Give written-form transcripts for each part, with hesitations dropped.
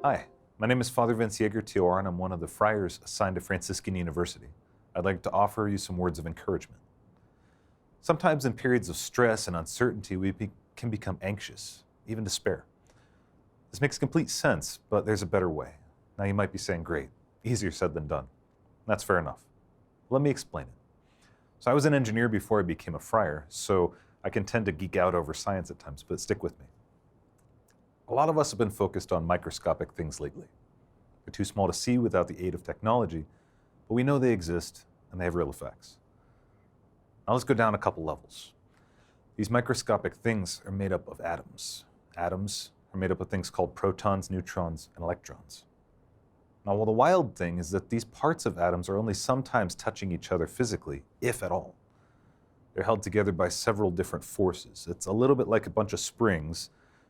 Hi, my name is Father Vincent Yeager, TOR, and I'm one of the Friars assigned to Franciscan University. I'd like to offer you some words of encouragement. Sometimes in periods of stress and uncertainty, can become anxious, even despair. This makes complete sense, but there's a better way. Now you might be saying, great, easier said than done. That's fair enough. Let me explain it. So I was an engineer before I became a friar, so I can tend to geek out over science at times, but stick with me. A lot of us have been focused on microscopic things lately. They're too small to see without the aid of technology, but we know they exist and they have real effects. Now let's go down a couple levels. These microscopic things are made up of atoms. Atoms are made up of things called protons, neutrons, and electrons. Now, the wild thing is that these parts of atoms are only sometimes touching each other physically, if at all. They're held together by several different forces. It's a little bit like a bunch of springs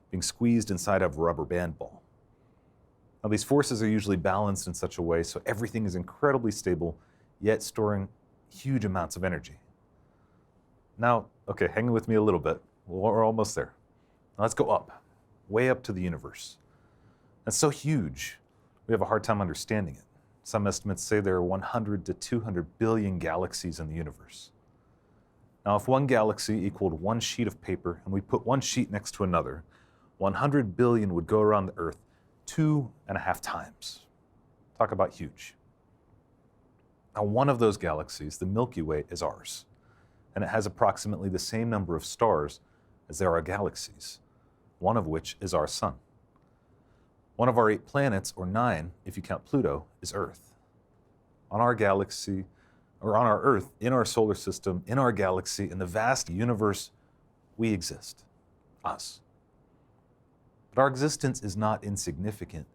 being squeezed inside of a rubber band ball. Now, these forces are usually balanced in such a way so everything is incredibly stable, yet storing huge amounts of energy. Now, okay, hang with me a little bit. We're almost there. Now let's go up, way up to the universe. It's so huge, we have a hard time understanding it. Some estimates say there are 100 to 200 billion galaxies in the universe. Now, if one galaxy equaled one sheet of paper and we put one sheet next to another, 100 billion would go around the Earth 2.5 times. Talk about huge. Now, one of those galaxies, the Milky Way, is ours, and it has approximately the same number of stars as there are galaxies, one of which is our sun. One of our 8 planets, or 9 if you count Pluto, is Earth. On our galaxy, or on our Earth, in our solar system, in our galaxy, in the vast universe, we exist, us. But our existence is not insignificant,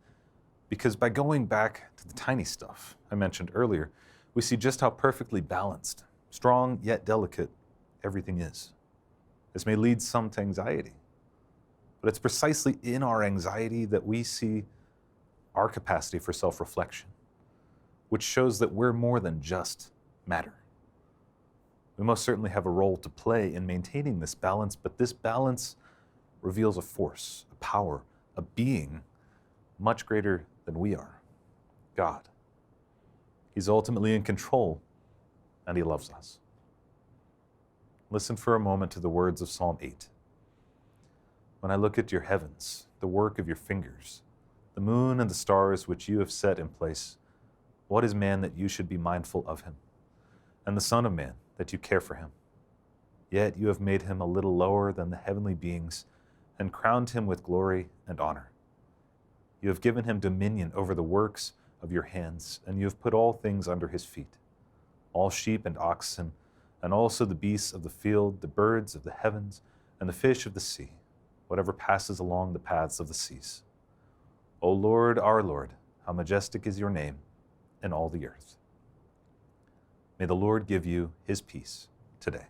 because by going back to the tiny stuff I mentioned earlier, we see just how perfectly balanced, strong yet delicate everything is. This may lead some to anxiety, but it's precisely in our anxiety that we see our capacity for self-reflection, which shows that we're more than just matter. We most certainly have a role to play in maintaining this balance, but this balance reveals a force, a power, a being much greater than we are, God. He's ultimately in control, and He loves us. Listen for a moment to the words of Psalm 8. When I look at your heavens, the work of your fingers, the moon and the stars which you have set in place, what is man that you should be mindful of him, and the Son of Man that you care for him? Yet you have made him a little lower than the heavenly beings and crowned him with glory and honor. You have given him dominion over the works of your hands, and you have put all things under his feet, all sheep and oxen, and also the beasts of the field, the birds of the heavens, and the fish of the sea, whatever passes along the paths of the seas. O Lord, our Lord, how majestic is your name in all the earth. May the Lord give you his peace today.